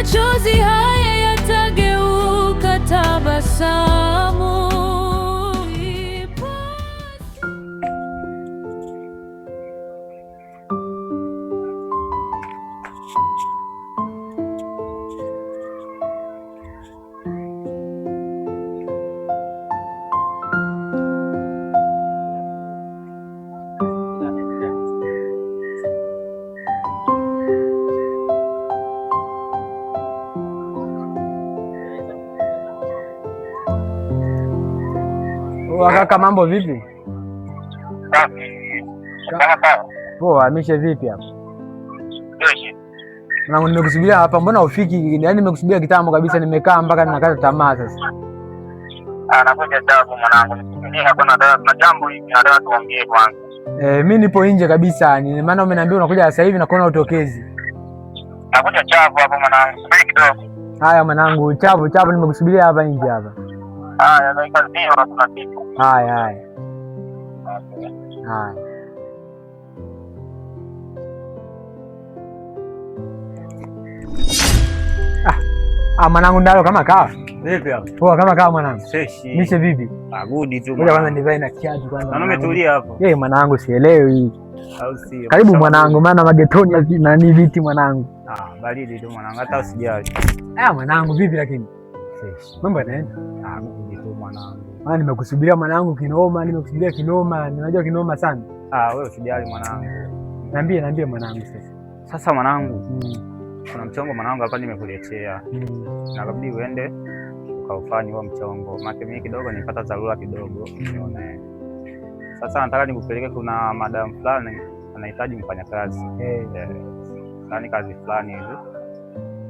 machozi haya yatageuka tabasamu. Kaka, mambo vipi? Poa, mishe vipi hapa? Mwanangu, nimekusubiria hapa, mbona ufiki? Yaani nimekusubiria kitambo kabisa, nimekaa mpaka ninakata tamaa sasa. Nakuja tabu mwanangu. Kuna jambo hivi nataka tuongee kwanza. Mimi nipo nje kabisa, maana umeniambia unakuja sasa hivi na kuona utokezi. Nakuja chavu hapo mwanangu. Subiri kidogo. Haya mwanangu, chavu nimekusubiria hapa nje hapa. Haya, dakika 0 na tunafika. Haya. Mwanangu Ndalo, kama kawa. Vipi hapo? Poa kama kawa mwanangu. Freshi. Mishe vipi? Good tu. Ngoja kwanza nivae na kiatu kwanza. Na umetulia hapo? Mwanangu sielewi. Au sio? Karibu mwanangu, maana magetoni na ni viti mwanangu. Baridi tu mwanangu, hata usijali. Mwanangu vipi lakini? Fresh. Mambo yanaenda? Good tu mwanangu. Maana nimekusubiria mwanangu kinoma, ninajua kinoma sana. Wewe usijali mwanangu. Niambie mwanangu sasa. Sasa mwanangu, kuna mchongo mwanangu hapa nimekuletea. Nakabidi uende ukaufanye huo mchongo. Maana mimi kidogo nipata dharura kidogo. Unaona. Sasa nataka nikupeleke, kuna madam fulani anahitaji mfanyakazi. Yaani kazi fulani hivi.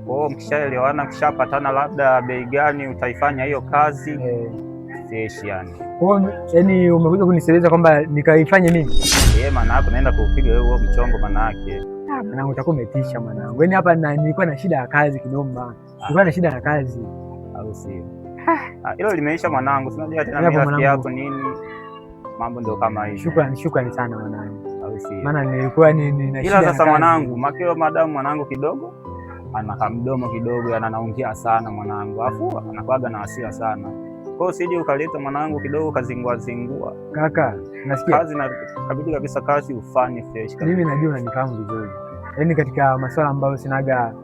Kwa hiyo mkishaelewana, mkishapatana labda bei gani utaifanya hiyo kazi. Yani. Kwa hiyo yani umekuja kunieleza kwamba nikaifanye mimi? Maana hapo naenda kuupiga wewe huo mchongo maana yake. Mwanangu utakuwa umetisha mwanangu. Yaani hapa nilikuwa na shida ya kazi kidogo. Nilikuwa na shida ya kazi. Au sio? Hilo limeisha mwanangu. Sinajua tena mimi rafiki yako nini. Mambo ndio kama hivi. Shukrani sana mwanangu. Au sio? Maana nilikuwa nina shida. Ila sasa mwanangu, makeo madamu mwanangu kidogo ana kamdomo kidogo, anaongea sana mwanangu. Afu anakuaga na hasira sana. Kwa hiyo usije ukaleta mwanangu kidogo kazingua. Kaka, nasikia. Kazi na kabidi kabisa kazi ufanye fresh. Mimi najua unanifahamu vizuri. Yaani katika masuala ambayo sinaga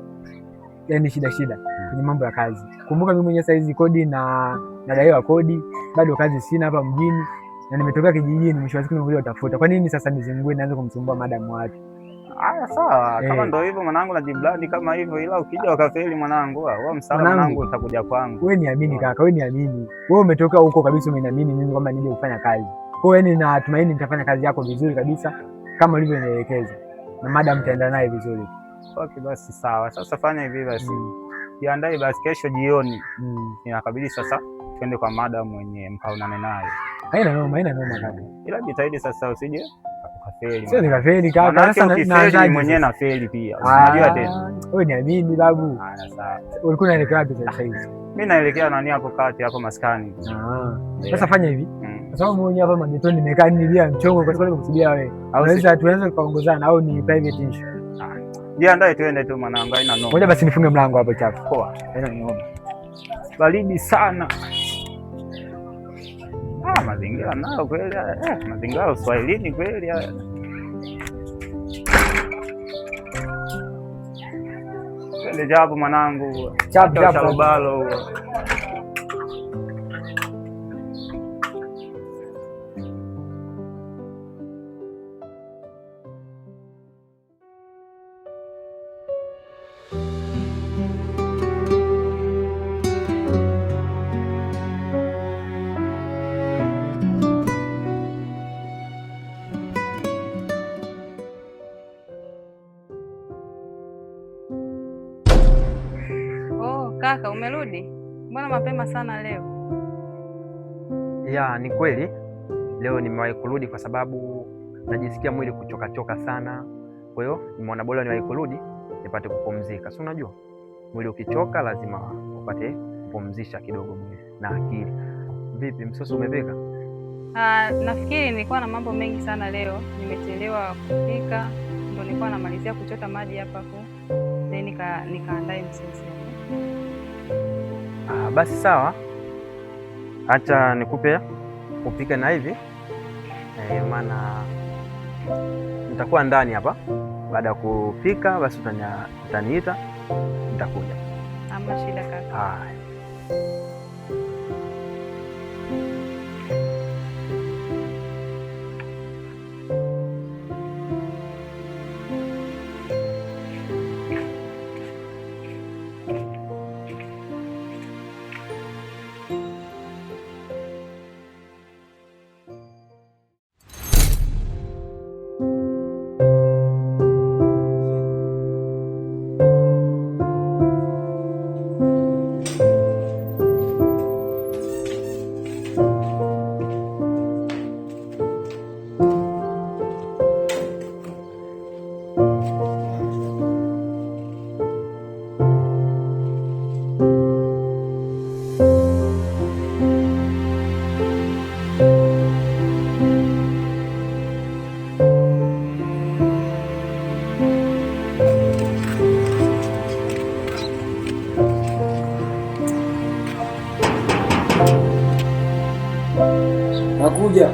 yaani shida kwenye mambo ya kazi. Kumbuka mimi mwenyewe saizi kodi na nadaiwa kodi, bado kazi sina hapa mjini na nimetoka kijijini, mwisho wa siku nimekuja kutafuta. Kwa nini sasa nizingue naanza kumsumbua madamu watu? Sawa. Kama ndio hivyo mwanangu, najiblandi kama hivyo, ila ukija wakafeli mwanangu, wewe msala mwanangu utakuja kwangu. Wewe niamini kaka, wewe niamini. Wewe umetoka huko kabisa, umeniamini mimi kwamba nije kufanya kazi. Kwa hiyo natumaini nitafanya kazi yako vizuri kabisa kama ulivyonielekeza. Na madam taenda naye vizuri. Okay basi sawa. Sasa fanya hivi basi. Jiandae basi kesho jioni. Inakabidi sasa twende kwa madam mwenyewe mkaonane naye. Haina noma kaka. Ila jitahidi sasa usije ukafeli. Sio nikafeli kaka, sasa naanza mwenyewe na feli pia. Unajua tena. Wewe niamini babu. Sawa. Ulikuwa unaelekea wapi sasa hivi? Mimi naelekea nani hapo kati hapo maskani. Sasa fanya hivi. Kwa sababu mwenyewe hapa magetoni nimekaa nilia mchongo kwa sababu nimekusudia wewe. Tunaweza kuongozana au ni private issue? Jiandae tuende tu mwanangu, haina noma. Ngoja basi nifunge mlango hapo chafu. Poa. Haina noma. Baridi sana. Mazingira nayo kweli. Mazingira Uswahilini kweli. Twende japo mwanangu. Chapo balo. Kaka, umerudi? Mbona mapema sana leo? Ni kweli leo nimewahi kurudi kwa sababu najisikia mwili kuchoka sana. Kwa hiyo nimeona bora niwahi kurudi nipate kupumzika. Si unajua mwili ukichoka lazima upate kupumzisha kidogo mwili na akili. Vipi, msosi umepika? Nafikiri nilikuwa na mambo mengi sana leo, nimechelewa kupika, ndio nilikuwa namalizia kuchota maji hapa mimi nikaandae msisi. Basi sawa, acha nikupe upike na hivi maana nitakuwa ndani hapa. Baada ya kupika basi utaniita, nitakuja. Hamna shida kaka. Nakuja.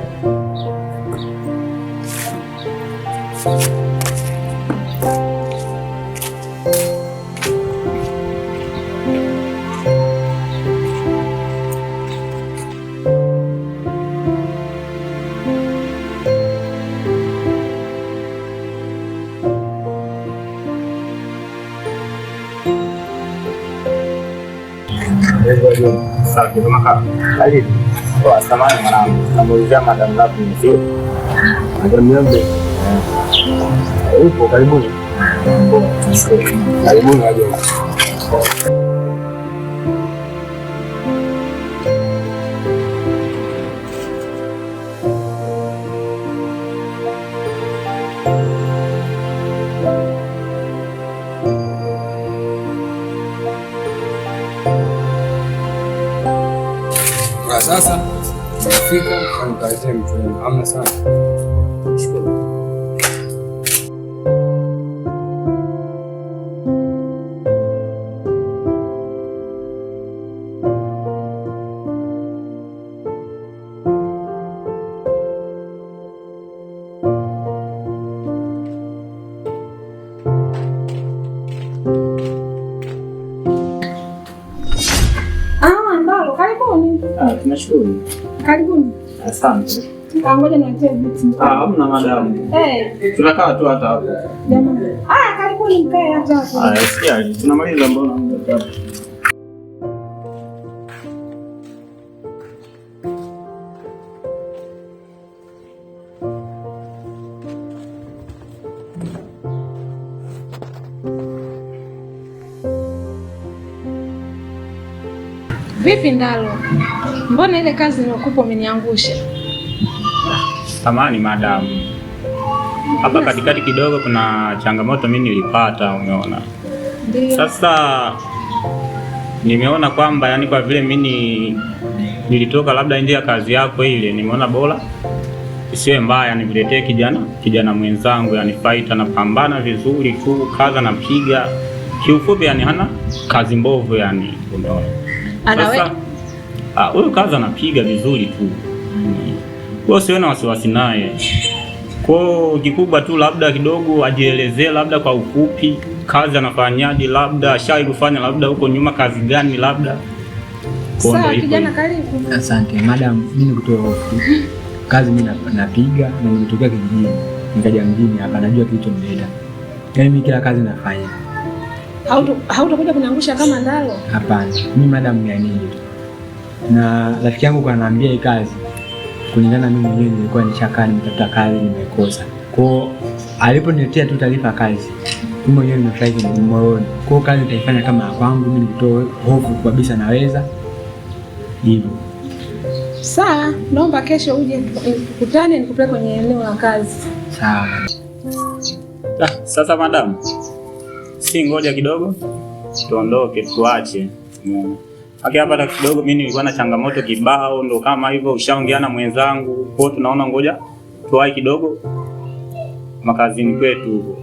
Safi kama kaka. Karibu. Kwa samani mwanangu. Namuulizia madam lako ni sio? Madam yangu. Upo karibuni. Karibuni waje. Sasa tumefika kazi mtu amna sana. Shukuru. Tunashukuru. Karibuni. Asante. Ngoja niletee viti. Hamna madamu. Tunakaa tu hata hapo. Jamani. Karibuni mkae hata hapo. Sijali. Tunamaliza mbona? Vipi Ndalo? Mbona ile kazi nilikupa umeniangusha? Samahani madamu. Hapa katikati kidogo kuna changamoto mimi nilipata, umeona. Ndio. Sasa nimeona kwamba yani kwa vile mimi nilitoka labda nje ya kazi yako ile, nimeona bora isiwe mbaya niviletee kijana mwenzangu, yani fighter, anapambana vizuri tu, kaza napiga. Kiufupi yani hana kazi mbovu yani, unaona. Sasa huyo kazi anapiga vizuri tu. Kwa siwe na wasiwasi naye. Kwa kikubwa tu labda kidogo ajielezee labda kwa ufupi kazi anafanyaje, labda ashai kufanya labda huko nyuma kazi gani labda. Sawa kijana, karibu. Asante madam, mimi kutoa hofu. Kazi mimi napiga na nimetokea kijijini nikaja mjini hapa, najua kilichonileta. Yaani mimi kila kazi nafanya. Hautakuja kuniangusha kama Ndalo? Hapana, mimi madam gani na rafiki yangu kanaambia hii kazi kulingana mimi mwenyewe nilikuwa nishakaa nimetafuta kazi nimekosa. Kwa aliponiletea tu taarifa kazi, mimi mwenyewe nimefurahi kwa moyoni. Kwa kazi nitaifanya kama kwangu mimi, nitoe hofu kabisa, naweza hivyo. Sawa, naomba kesho uje tukutane nikupeleke kwenye eneo la kazi. Sawa. Sasa madam, si ngoja kidogo tuondoke tuache. Hapa kidogo mimi nilikuwa na changamoto kibao, ndo kama hivyo ushaongeana mwenzangu. Kwa tunaona ngoja tuwahi kidogo makazini kwetu.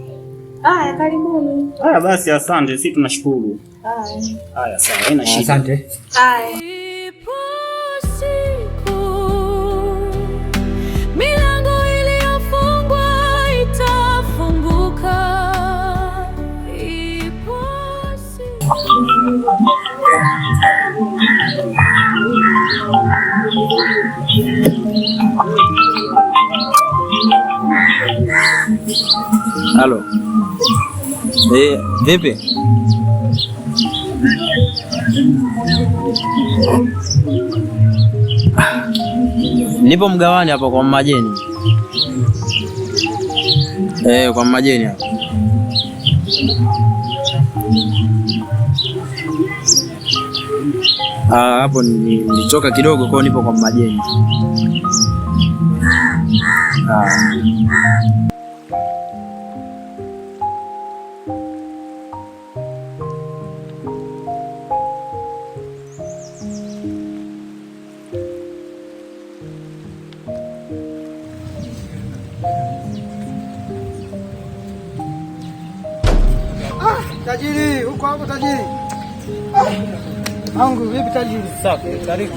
Haya, karibuni. Haya basi, asante, sisi tunashukuru. Haya sawa, haina shida. Asante. Haya. Halo. Vipi? Nipo mgawani hapo kwa Majeni. Kwa Majeni hapo. Hapo nilichoka kidogo kwa nipo kwa Majeni. Tajiri, uko hapo tajiri? Angu, vipi tajiri? Safi, karibu.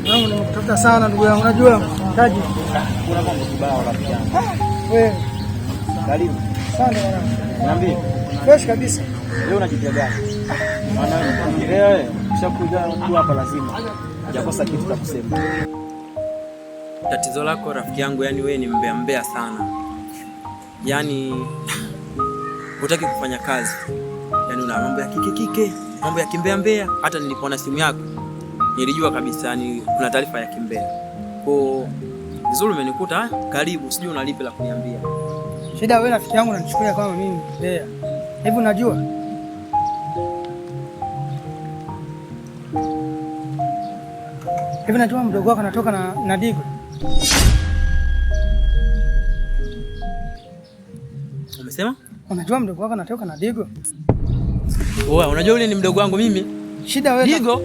Nangu nimekutafuta sana ndugu yangu, unajua tajiri. Kuna mambo kibao rafiki yangu. Wewe. Karibu. Asante bwana. Niambie. Fresh kabisa. Leo unajitia gani? Maana nikielea wewe, ushakuja tu hapa lazima. Hujakosa kitu cha kusema. Tatizo lako rafiki yangu, yani wewe ni mbea sana. Yani hutaki kufanya kazi. Yani una mambo ya kike, mambo ya kimbea. Hata nilipoona simu yako nilijua kabisa yani kuna taarifa ya kimbea. Kwa vizuri umenikuta, karibu, sijui unalipi la kuniambia. Shida wewe rafiki yangu unanichukulia kama mimi mbea. Hivi unajua? Hivi najua mdogo wako anatoka na Digo. Umesema? Unajua mdogo wako anatoka na Digo? Wewe unajua yule ni mdogo wangu mimi. Shida wewe. Digo?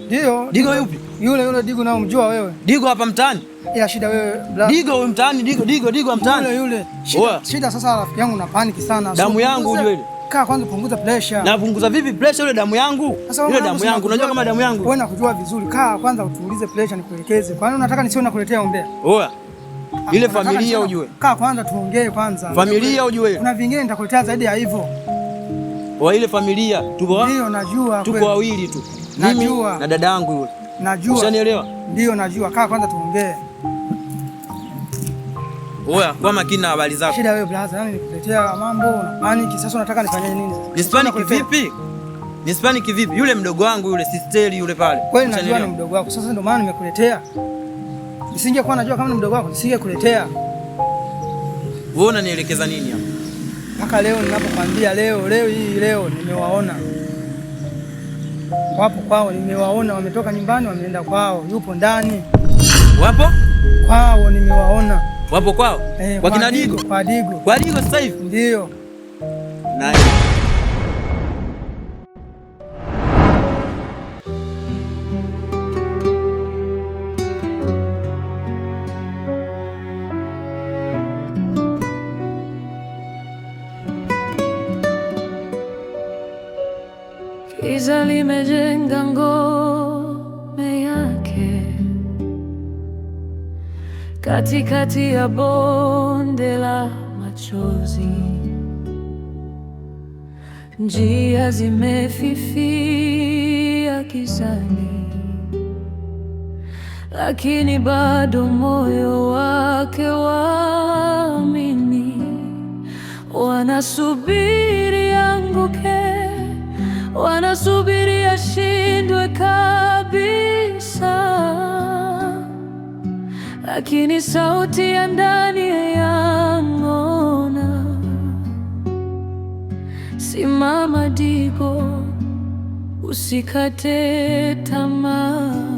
Ndio. Digo yupi? Yule Digo nao mjua wewe. Digo hapa mtaani? Ila shida wewe Digo huyu mtaani, Digo mtaani. Yule. Shida sasa rafiki yangu na paniki sana. Damu yangu ujue ile. Kaa kwanza punguza pressure. Na punguza vipi pressure yule damu yangu? Yule damu yangu, unajua kama damu yangu. Wewe unakujua vizuri. Kaa kwanza utulize pressure nikuelekeze. Kwa nini unataka nisiwe nakuletea umbea? Oa. Ile familia ujue. Kaa kwanza tuongee kwanza. Familia ujue. Kuna vingine nitakuletea zaidi ya hivyo. Wa ile familia tuko. Ndio najua. Tuko wawili tu. Najua. Na dada yangu yule. Najua. Ushanielewa? Ndio najua. Kaa kwanza tuongee. Oya, kwa makini na habari zako. Shida wewe brother, yani nikuletea mambo na paniki. Sasa unataka nifanye nini? Nispaniki vipi? Nispaniki vipi? Yule mdogo wangu yule sisteri yule pale. Kweli najua ni mdogo wako. Sasa ndio maana nimekuletea. Nisingekuwa najua kama ni mdogo wako, nisingekuletea. Wewe unanielekeza nini hapa? Mpaka leo ninapokuambia leo nimewaona. Wapo kwao, nimewaona wametoka nyumbani wameenda kwao. Yupo ndani. Wapo? Kwao nimewaona. Wapo kwao? Kwa kina Digo? Kwa Digo. Kwa Digo sasa hivi? Ndio. Naye. Giza limejenga ngome yake katikati ya bonde la machozi, njia zimefifia gizani, lakini bado moyo wake waamini. Wanasubiri anguke, wanasubiri ashindwe kabisa, lakini sauti ya ndani yang'ona. Simama Digo, usikate tamaa.